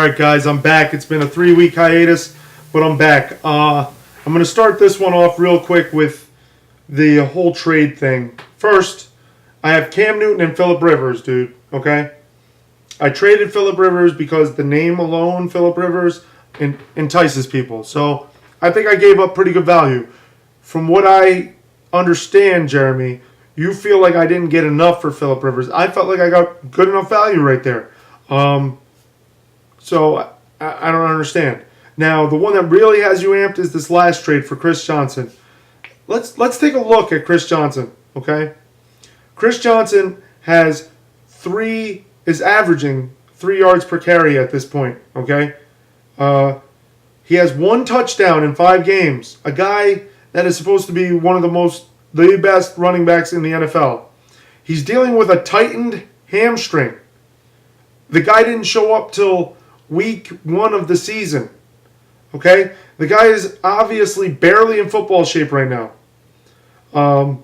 right, guys, I'm back. It's been a 3-week hiatus, but I'm back. I'm going to start this one off real quick with the whole trade thing. First, I have Cam Newton and Phillip Rivers, dude, okay? I traded Phillip Rivers because the name alone, Phillip Rivers, entices people. So I think I gave up pretty good value. From what I understand, Jeremy, you feel like I didn't get enough for Phillip Rivers. I felt like I got good enough value right there. So I don't understand. Now, the one that really has you amped is this last trade for Chris Johnson. Let's take a look at Chris Johnson, okay? Chris Johnson is averaging 3 yards per carry at this point, okay? He has 1 touchdown in 5 games. A guy that is supposed to be one of the best running backs in the NFL. He's dealing with a tightened hamstring. The guy didn't show up till week 1 of the season. Okay? The guy is obviously barely in football shape right now. Darren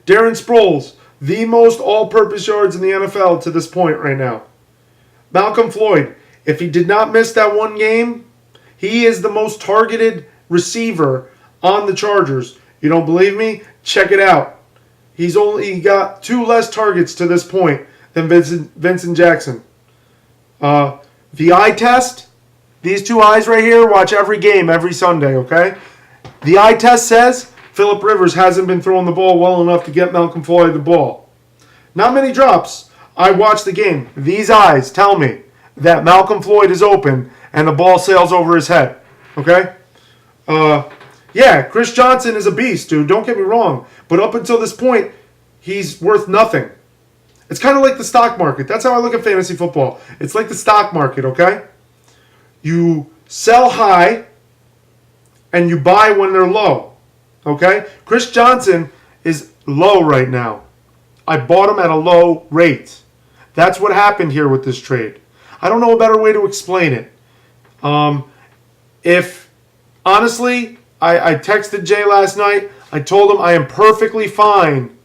Sproles, the most all-purpose yards in the NFL to this point right now. Malcolm Floyd, if he did not miss that 1 game, he is the most targeted receiver on the Chargers. You don't believe me? Check it out. He's only got 2 less targets to this point than Vincent Jackson. The eye test, these 2 eyes right here watch every game every Sunday, okay? The eye test says Phillip Rivers hasn't been throwing the ball well enough to get Malcolm Floyd the ball. Not many drops. I watched the game. These eyes tell me that Malcolm Floyd is open and the ball sails over his head, okay? Yeah, Chris Johnson is a beast, dude. Don't get me wrong. But up until this point, he's worth nothing. It's kind of like the stock market. That's how I look at fantasy football. It's like the stock market, okay? You sell high and you buy when they're low, okay? Chris Johnson is low right now. I bought him at a low rate. That's what happened here with this trade. I don't know a better way to explain it. Honestly, I texted Jay last night. I told him I am perfectly fine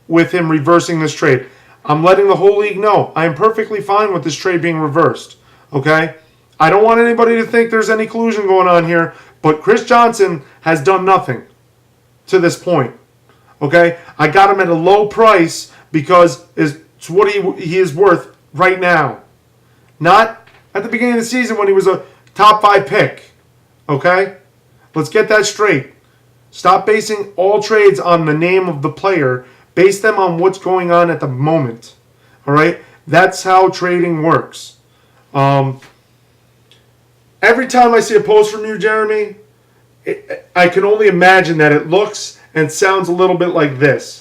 with him reversing this trade. I'm letting the whole league know I am perfectly fine with this trade being reversed. Okay? I don't want anybody to think there's any collusion going on here, but Chris Johnson has done nothing to this point. Okay? I got him at a low price because it's what he is worth right now. Not at the beginning of the season when he was a top 5 pick. Okay? Let's get that straight. Stop basing all trades on the name of the player. Base them on what's going on at the moment. All right? That's how trading works. Every time I see a post from you, Jeremy, I can only imagine that it looks and sounds a little bit like this.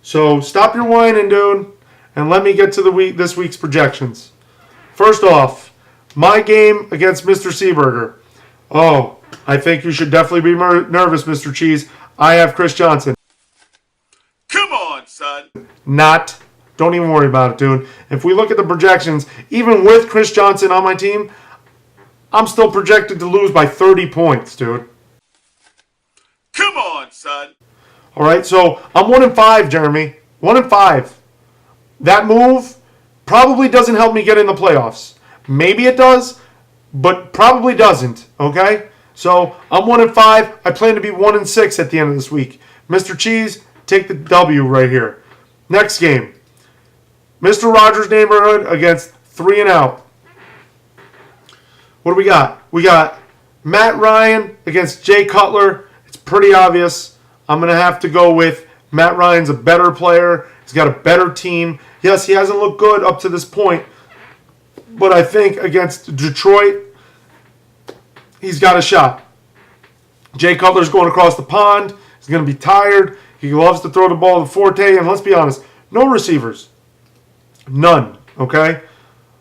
So stop your whining, dude, and let me get to this week's projections. First off, my game against Mr. Seaburger. Oh, I think you should definitely be nervous, Mr. Cheese. I have Chris Johnson. Come on, son. Don't even worry about it, dude. If we look at the projections, even with Chris Johnson on my team, I'm still projected to lose by 30 points, dude. Come on, son. All right, so I'm 1-5, Jeremy. 1-5. That move probably doesn't help me get in the playoffs. Maybe it does, but probably doesn't, okay? So I'm 1-5. I plan to be 1-6 at the end of this week. Mr. Cheese, take the W right here. Next game. Mr. Rogers' Neighborhood against 3 and Out. What do we got? We got Matt Ryan against Jay Cutler. It's pretty obvious. I'm going to have to go with Matt Ryan's a better player. He's got a better team. Yes, he hasn't looked good up to this point. But I think against Detroit, he's got a shot. Jay Cutler's going across the pond. He's going to be tired. He loves to throw the ball to Forte. And let's be honest, no receivers. None. Okay?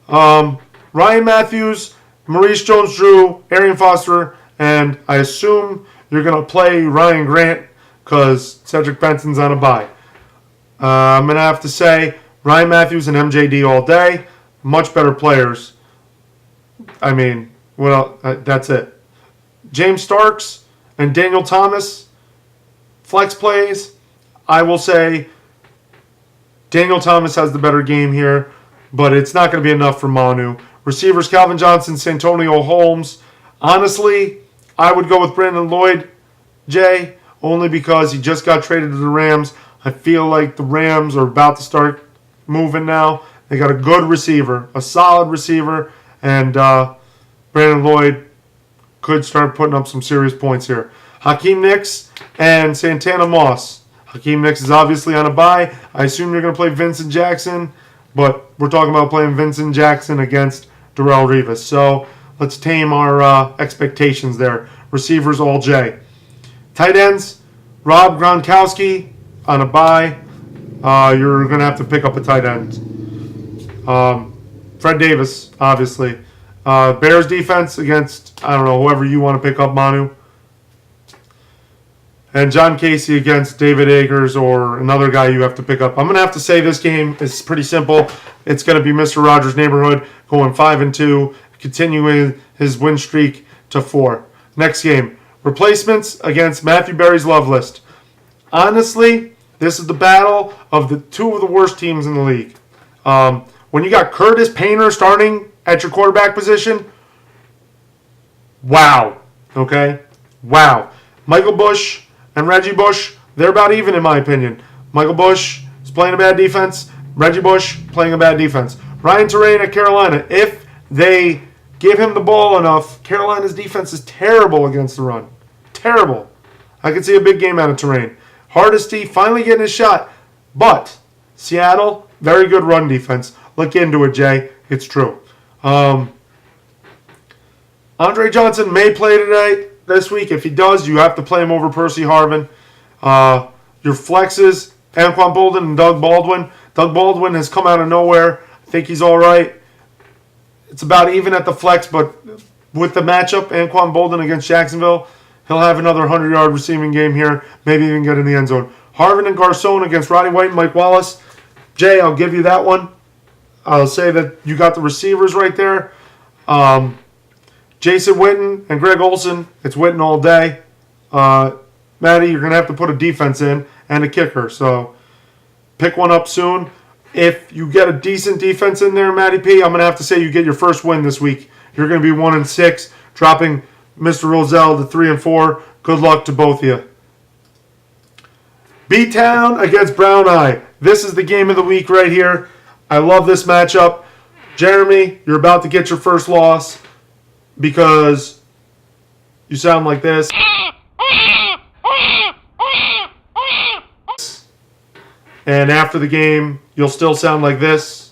Ryan Matthews, Maurice Jones-Drew, Arian Foster, and I assume you're going to play Ryan Grant because Cedric Benson's on a bye. I'm going to have to say Ryan Matthews and MJD all day. Much better players. I mean, well, that's it. James Starks and Daniel Thomas, flex plays. I will say Daniel Thomas has the better game here, but it's not going to be enough for Manu. Receivers, Calvin Johnson, Santonio Holmes. Honestly, I would go with Brandon Lloyd, Jay, only because he just got traded to the Rams. I feel like the Rams are about to start moving now. They got a good receiver, a solid receiver, and Brandon Lloyd could start putting up some serious points here. Hakeem Nicks and Santana Moss. Hakeem Nicks is obviously on a bye. I assume you're going to play Vincent Jackson, but we're talking about playing Vincent Jackson against Darrelle Revis. So let's tame our expectations there. Receivers all J. Tight ends, Rob Gronkowski on a bye. You're going to have to pick up a tight end. Fred Davis, obviously. Bears defense against, I don't know, whoever you want to pick up, Manu. And John Casey against David Akers or another guy you have to pick up. I'm going to have to say this game is pretty simple. It's going to be Mr. Rogers' neighborhood going 5-2, continuing his win streak to 4. Next game, replacements against Matthew Berry's love list. Honestly, this is the battle of the two of the worst teams in the league. When you got Curtis Painter starting at your quarterback position, wow. Okay? Wow. Michael Bush and Reggie Bush, they're about even in my opinion. Michael Bush is playing a bad defense. Reggie Bush playing a bad defense. Ryan Terrain at Carolina, if they give him the ball enough, Carolina's defense is terrible against the run. Terrible. I could see a big game out of Terrain. Hardesty finally getting his shot. But Seattle, very good run defense. Look into it, Jay. It's true. Andre Johnson may play today. This week, if he does, you have to play him over Percy Harvin. Your flexes, Anquan Bolden and Doug Baldwin. Doug Baldwin has come out of nowhere. I think he's all right. It's about even at the flex, but with the matchup, Anquan Bolden against Jacksonville, he'll have another 100-yard receiving game here, maybe even get in the end zone. Harvin and Garcon against Roddy White and Mike Wallace. Jay, I'll give you that one. I'll say that you got the receivers right there. Jason Witten and Greg Olsen, it's Witten all day. Matty, you're going to have to put a defense in and a kicker. So pick one up soon. If you get a decent defense in there, Matty P, I'm going to have to say you get your first win this week. You're going to be 1-6, dropping Mr. Roselle to 3-4. Good luck to both of you. B-Town against Brown Eye. This is the game of the week right here. I love this matchup. Jeremy, you're about to get your first loss, because you sound like this. And after the game, you'll still sound like this.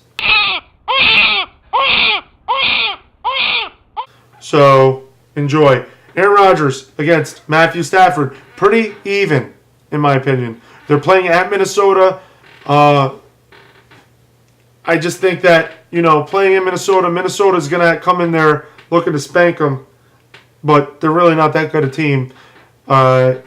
So, enjoy. Aaron Rodgers against Matthew Stafford. Pretty even, in my opinion. They're playing at Minnesota. I just think that, playing in Minnesota, Minnesota's going to come in there looking to spank them, but they're really not that good a team. Aaron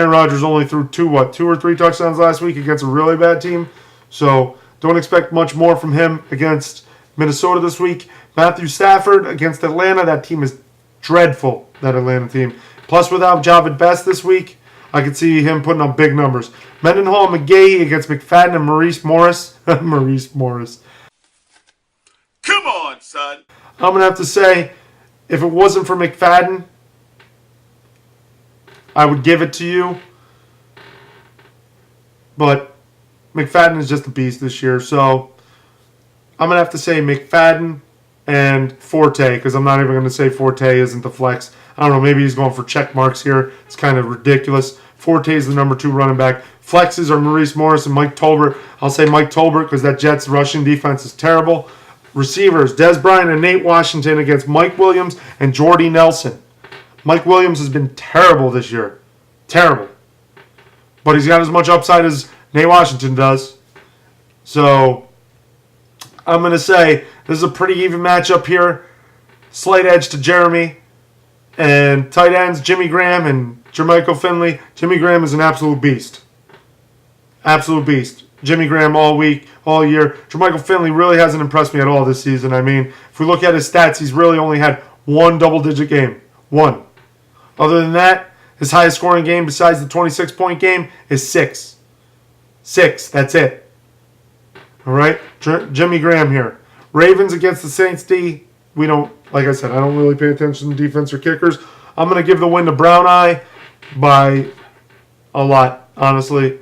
Rodgers only threw 2 or 3 touchdowns last week against a really bad team, so don't expect much more from him against Minnesota this week. Matthew Stafford against Atlanta, that team is dreadful, that Atlanta team. Plus, without Javid Best this week, I could see him putting up big numbers. Mendenhall and McGahee against McFadden and Maurice Morris. Maurice Morris. Come on, son. I'm going to have to say, if it wasn't for McFadden, I would give it to you. But McFadden is just a beast this year. So I'm going to have to say McFadden and Forte, because I'm not even going to say Forte isn't the flex. I don't know, maybe he's going for check marks here. It's kind of ridiculous. Forte is the number 2 running back. Flexes are Maurice Morris and Mike Tolbert. I'll say Mike Tolbert because that Jets rushing defense is terrible. Receivers, Des Bryant and Nate Washington against Mike Williams and Jordy Nelson. Mike Williams has been terrible this year. Terrible. But he's got as much upside as Nate Washington does. So I'm going to say this is a pretty even matchup here. Slight edge to Jeremy. And tight ends, Jimmy Graham and Jermichael Finley. Jimmy Graham is an absolute beast. Absolute beast. Jimmy Graham all week, all year. Jermichael Finley really hasn't impressed me at all this season. I mean, if we look at his stats, he's really only had one double-digit game. One. Other than that, his highest scoring game besides the 26-point game is 6. 6. That's it. All right? Jimmy Graham here. Ravens against the Saints D. We don't, like I said, I don't really pay attention to defense or kickers. I'm going to give the win to Brown Eye by a lot, honestly.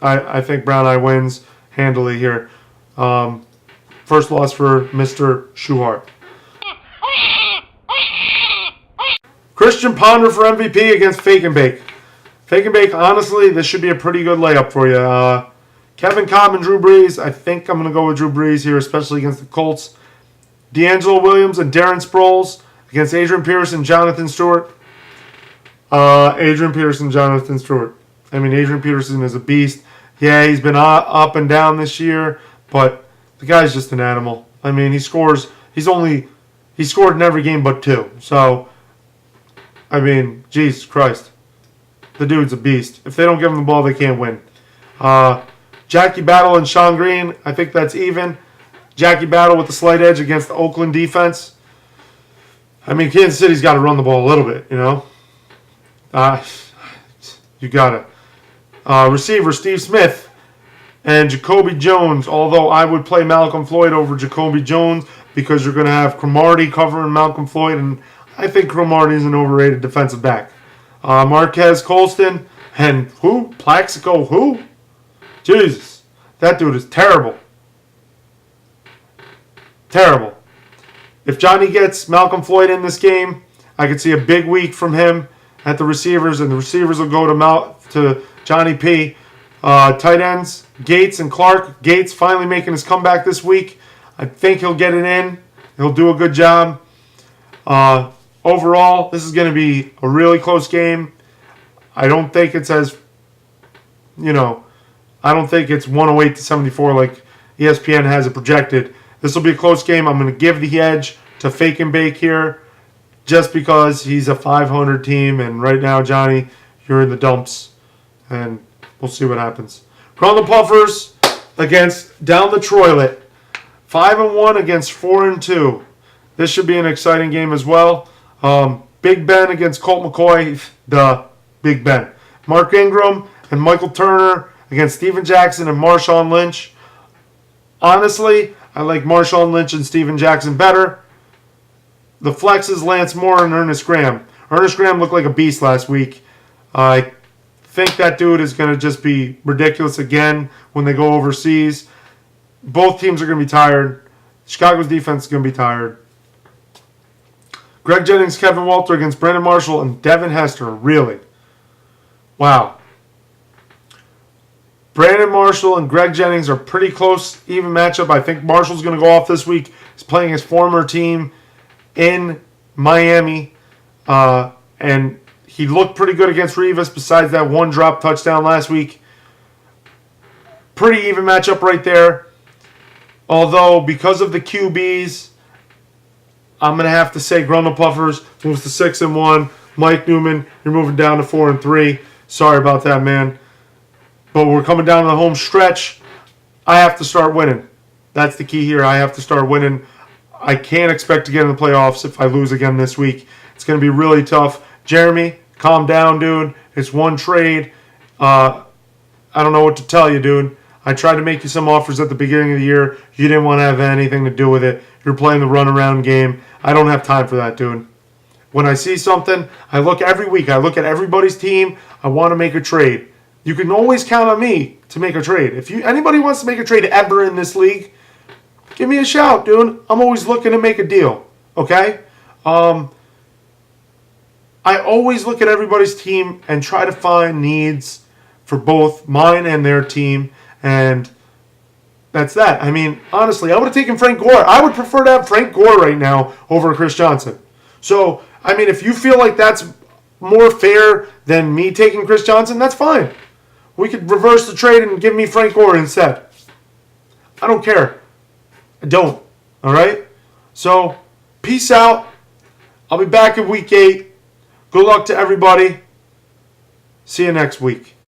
I think Brown Eye wins handily here. First loss for Mr. Schuhart. Christian Ponder for MVP against Fake and Bake. Fake and Bake, honestly, this should be a pretty good layup for you. Kevin Cobb and Drew Brees. I think I'm going to go with Drew Brees here, especially against the Colts. D'Angelo Williams and Darren Sproles against Adrian Peterson, Jonathan Stewart. Adrian Peterson, Jonathan Stewart. I mean, Adrian Peterson is a beast. Yeah, he's been up and down this year, but the guy's just an animal. I mean, he scored in every game but 2. So, I mean, Jesus Christ. The dude's a beast. If they don't give him the ball, they can't win. Jackie Battle and Sean Green, I think that's even. Jackie Battle with the slight edge against the Oakland defense. I mean, Kansas City's got to run the ball a little bit, you know. You got it. Receiver Steve Smith and Jacoby Jones, although I would play Malcolm Floyd over Jacoby Jones because you're going to have Cromartie covering Malcolm Floyd, and I think Cromartie is an overrated defensive back. Marquez Colston and who? Plaxico who? Jesus, that dude is terrible. Terrible. If Johnny gets Malcolm Floyd in this game, I could see a big week from him at the receivers, and the receivers will go to Johnny P. Tight ends, Gates and Clark. Gates finally making his comeback this week. I think he'll get it in. He'll do a good job. Overall, this is going to be a really close game. I don't think it's I don't think it's 108-74 like ESPN has it projected. This will be a close game. I'm going to give the edge to Fake and Bake here just because he's a 500 team, and right now, Johnny, you're in the dumps, and we'll see what happens. Crown the Puffers against Down the Troilet. 5-1 against 4-2. This should be an exciting game as well. Big Ben against Colt McCoy. Big Ben. Mark Ingram and Michael Turner against Steven Jackson and Marshawn Lynch. Honestly, I like Marshawn Lynch and Steven Jackson better. The flexes, Lance Moore and Ernest Graham. Ernest Graham looked like a beast last week. I think that dude is going to just be ridiculous again when they go overseas. Both teams are going to be tired. Chicago's defense is going to be tired. Greg Jennings, Kevin Walter against Brandon Marshall and Devin Hester. Really? Wow. Brandon Marshall and Greg Jennings are pretty close, even matchup. I think Marshall's going to go off this week. He's playing his former team in Miami. And he looked pretty good against Rivas besides that one drop touchdown last week. Pretty even matchup right there. Although, because of the QBs, I'm going to have to say Grundle Puffers moves to 6-1. Mike Newman, you're moving down to 4-3. Sorry about that, man. But we're coming down to the home stretch. I have to start winning. That's the key here. I have to start winning. I can't expect to get in the playoffs if I lose again this week. It's going to be really tough. Jeremy, calm down, dude. It's one trade. I don't know what to tell you, dude. I tried to make you some offers at the beginning of the year. You didn't want to have anything to do with it. You're playing the runaround game. I don't have time for that, dude. When I see something, I look every week. I look at everybody's team. I want to make a trade. You can always count on me to make a trade. If anybody wants to make a trade ever in this league, give me a shout, dude. I'm always looking to make a deal. Okay? I always look at everybody's team and try to find needs for both mine and their team. And that's that. I mean, honestly, I would have taken Frank Gore. I would prefer to have Frank Gore right now over Chris Johnson. So, I mean, if you feel like that's more fair than me taking Chris Johnson, that's fine. We could reverse the trade and give me Frank Gore instead. I don't care. I don't. All right? So, peace out. I'll be back in week 8. Good luck to everybody. See you next week.